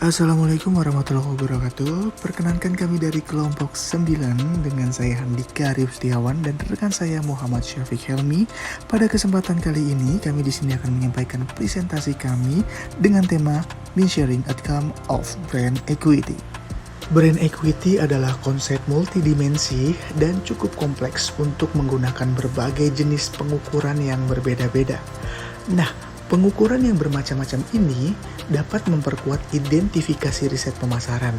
Assalamualaikum warahmatullahi wabarakatuh. Perkenankan kami dari kelompok 9 dengan saya Handika Arif Setiawan dan rekan saya Muhammad Syafiq Helmi. Pada kesempatan kali ini kami di sini akan menyampaikan presentasi kami dengan tema Measuring Outcome of Brand Equity. Brand equity adalah konsep multidimensi dan cukup kompleks untuk menggunakan berbagai jenis pengukuran yang berbeda-beda. Nah, pengukuran yang bermacam-macam ini dapat memperkuat identifikasi riset pemasaran,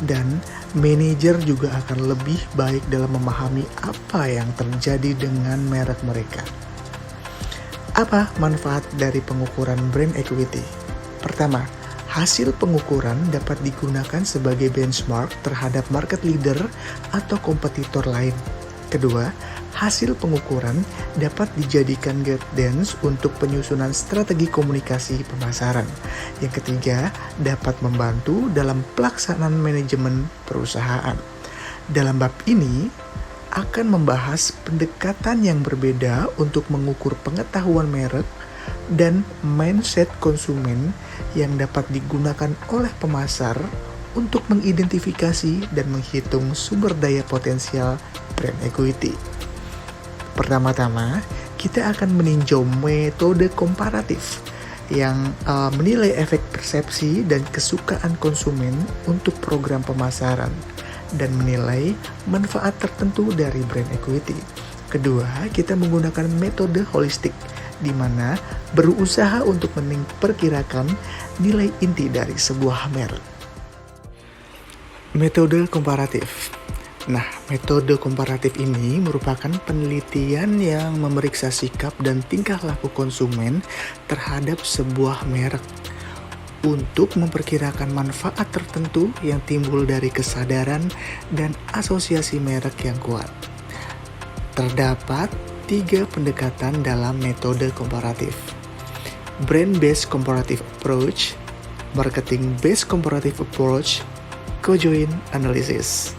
dan manajer juga akan lebih baik dalam memahami apa yang terjadi dengan merek mereka. Apa manfaat dari pengukuran brand equity? Pertama, hasil pengukuran dapat digunakan sebagai benchmark terhadap market leader atau kompetitor lain. Kedua, hasil pengukuran dapat dijadikan guidance untuk penyusunan strategi komunikasi pemasaran. Yang ketiga, dapat membantu dalam pelaksanaan manajemen perusahaan. Dalam bab ini, akan membahas pendekatan yang berbeda untuk mengukur pengetahuan merek dan mindset konsumen yang dapat digunakan oleh pemasar untuk mengidentifikasi dan menghitung sumber daya potensial brand equity. Pertama-tama, kita akan meninjau metode komparatif yang menilai efek persepsi dan kesukaan konsumen untuk program pemasaran dan menilai manfaat tertentu dari brand equity. Kedua, kita menggunakan metode holistik di mana berusaha untuk memperkirakan nilai inti dari sebuah merek. Metode komparatif. Nah, metode komparatif ini merupakan penelitian yang memeriksa sikap dan tingkah laku konsumen terhadap sebuah merek untuk memperkirakan manfaat tertentu yang timbul dari kesadaran dan asosiasi merek yang kuat. Terdapat 3 pendekatan dalam metode komparatif: brand-based comparative approach, marketing-based comparative approach, conjoint analysis.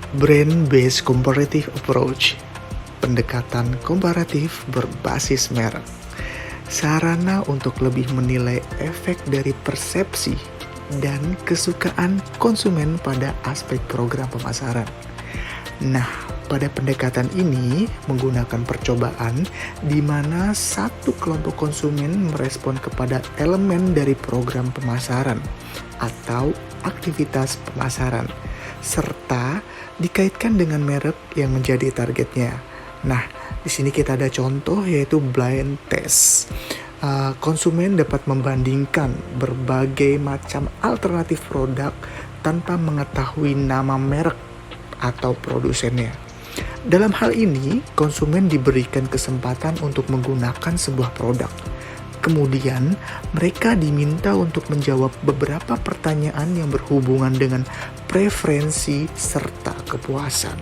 Brand-based comparative approach, pendekatan komparatif berbasis merek, sarana untuk lebih menilai efek dari persepsi dan kesukaan konsumen pada aspek program pemasaran. Nah, pada pendekatan ini menggunakan percobaan di mana satu kelompok konsumen merespon kepada elemen dari program pemasaran atau aktivitas pemasaran, serta dikaitkan dengan merek yang menjadi targetnya. Nah, di sini kita ada contoh yaitu blind test. Konsumen dapat membandingkan berbagai macam alternatif produk tanpa mengetahui nama merek atau produsennya. Dalam hal ini, konsumen diberikan kesempatan untuk menggunakan sebuah produk. Kemudian, mereka diminta untuk menjawab beberapa pertanyaan yang berhubungan dengan preferensi serta kepuasan.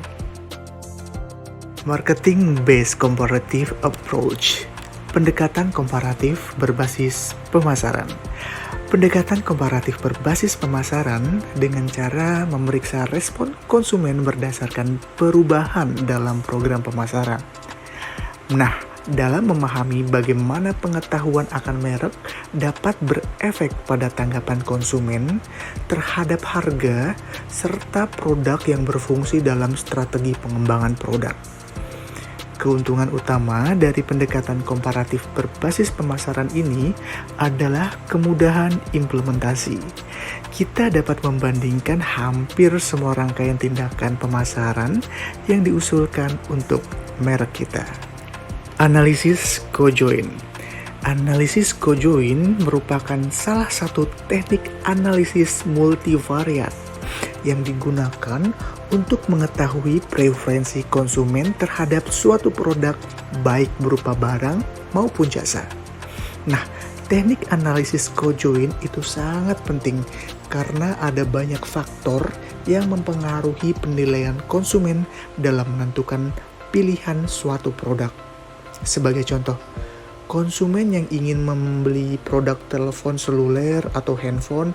Marketing-based comparative approach, pendekatan komparatif berbasis pemasaran. Pendekatan komparatif berbasis pemasaran dengan cara memeriksa respon konsumen berdasarkan perubahan dalam program pemasaran. Nah, dalam memahami bagaimana pengetahuan akan merek dapat berefek pada tanggapan konsumen terhadap harga serta produk yang berfungsi dalam strategi pengembangan produk. Keuntungan utama dari pendekatan komparatif berbasis pemasaran ini adalah kemudahan implementasi. Kita dapat membandingkan hampir semua rangkaian tindakan pemasaran yang diusulkan untuk merek kita. Analisis conjoint. Analisis conjoint merupakan salah satu teknik analisis multivariat yang digunakan untuk mengetahui preferensi konsumen terhadap suatu produk baik berupa barang maupun jasa. Nah, teknik analisis conjoint itu sangat penting karena ada banyak faktor yang mempengaruhi penilaian konsumen dalam menentukan pilihan suatu produk. Sebagai contoh, konsumen yang ingin membeli produk telepon seluler atau handphone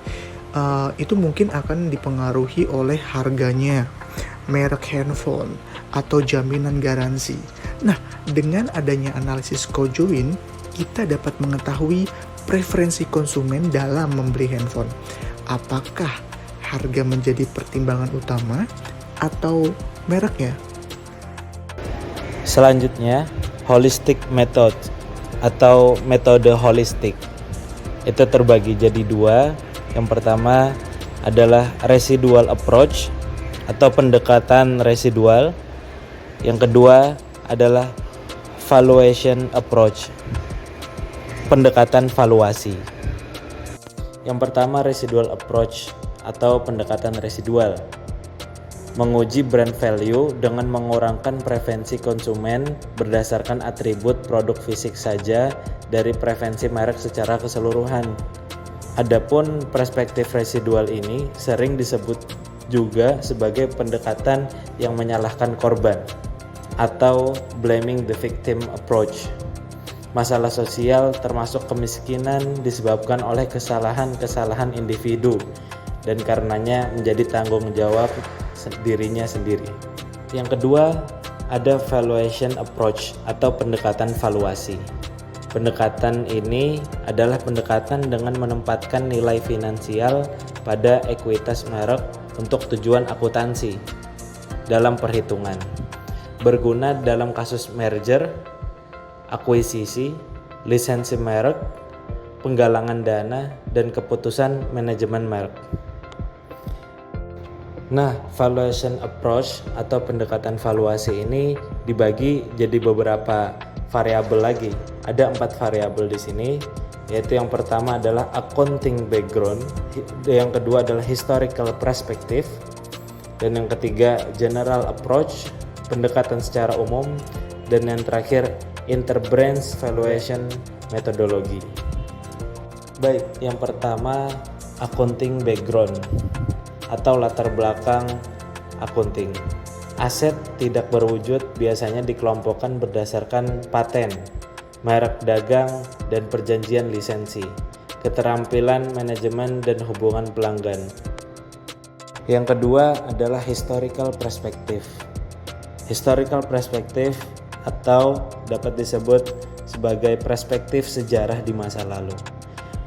itu mungkin akan dipengaruhi oleh harganya, merek handphone, atau jaminan garansi. Nah, dengan adanya analisis conjoint, kita dapat mengetahui preferensi konsumen dalam membeli handphone. Apakah harga menjadi pertimbangan utama atau mereknya? Selanjutnya, holistic method atau metode holistik. Itu terbagi jadi dua. Yang pertama adalah residual approach atau pendekatan residual. Yang kedua adalah valuation approach, pendekatan valuasi. Yang pertama residual approach atau pendekatan residual. Menguji brand value dengan mengurangkan preferensi konsumen berdasarkan atribut produk fisik saja dari preferensi merek secara keseluruhan. Adapun perspektif residual ini sering disebut juga sebagai pendekatan yang menyalahkan korban atau blaming the victim approach. Masalah sosial termasuk kemiskinan disebabkan oleh kesalahan-kesalahan individu dan karenanya menjadi tanggung jawab dirinya sendiri. Yang kedua, ada valuation approach atau pendekatan valuasi. Pendekatan ini adalah pendekatan dengan menempatkan nilai finansial pada ekuitas merek untuk tujuan akuntansi dalam perhitungan. Berguna dalam kasus merger, akuisisi, lisensi merek, penggalangan dana, dan keputusan manajemen merek. Nah, valuation approach atau pendekatan valuasi ini dibagi jadi beberapa variabel lagi. Ada 4 variabel di sini, yaitu yang pertama adalah accounting background, yang kedua adalah historical perspective, dan yang ketiga general approach, pendekatan secara umum, dan yang terakhir interbranch valuation methodology. Baik, yang pertama accounting background atau latar belakang akunting. Aset tidak berwujud biasanya dikelompokkan berdasarkan paten, merek dagang, dan perjanjian lisensi, keterampilan manajemen dan hubungan pelanggan. Yang kedua adalah historical perspective. Historical perspective atau dapat disebut sebagai perspektif sejarah di masa lalu.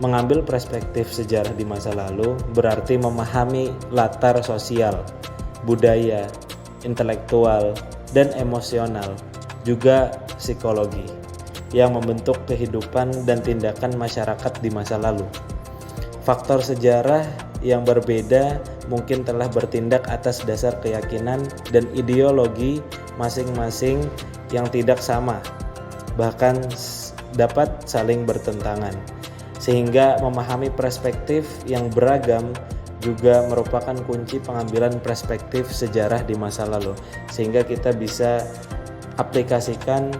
Mengambil perspektif sejarah di masa lalu berarti memahami latar sosial, budaya, intelektual, dan emosional, juga psikologi yang membentuk kehidupan dan tindakan masyarakat di masa lalu. Faktor sejarah yang berbeda mungkin telah bertindak atas dasar keyakinan dan ideologi masing-masing yang tidak sama, bahkan dapat saling bertentangan. Sehingga memahami perspektif yang beragam juga merupakan kunci pengambilan perspektif sejarah di masa lalu, sehingga kita bisa aplikasikan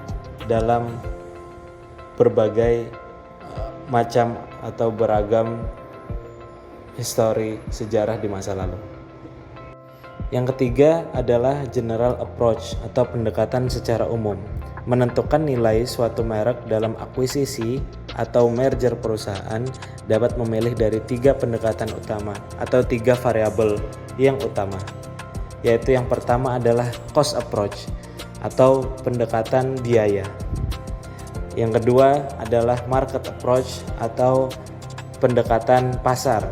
dalam berbagai macam atau beragam histori sejarah di masa lalu. Yang ketiga adalah general approach atau pendekatan secara umum. Menentukan nilai suatu merek dalam akuisisi atau merger perusahaan dapat memilih dari 3 pendekatan utama atau 3 variabel yang utama, yaitu yang pertama adalah cost approach atau pendekatan biaya. Yang kedua adalah market approach atau pendekatan pasar.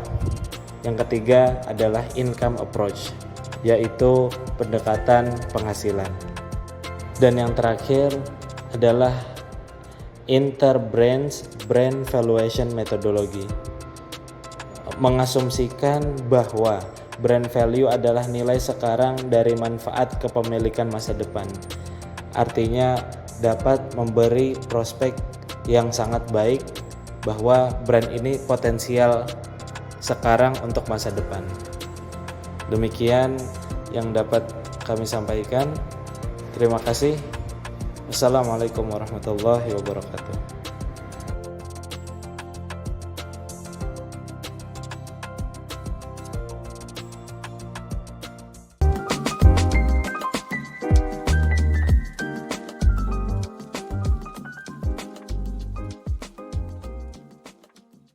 Yang ketiga adalah income approach, yaitu pendekatan penghasilan. Dan yang terakhir adalah interbranch brand valuation methodology. Mengasumsikan bahwa brand value adalah nilai sekarang dari manfaat kepemilikan masa depan. Artinya dapat memberi prospek yang sangat baik bahwa brand ini potensial sekarang untuk masa depan. Demikian yang dapat kami sampaikan. Terima kasih. Assalamualaikum warahmatullahi wabarakatuh.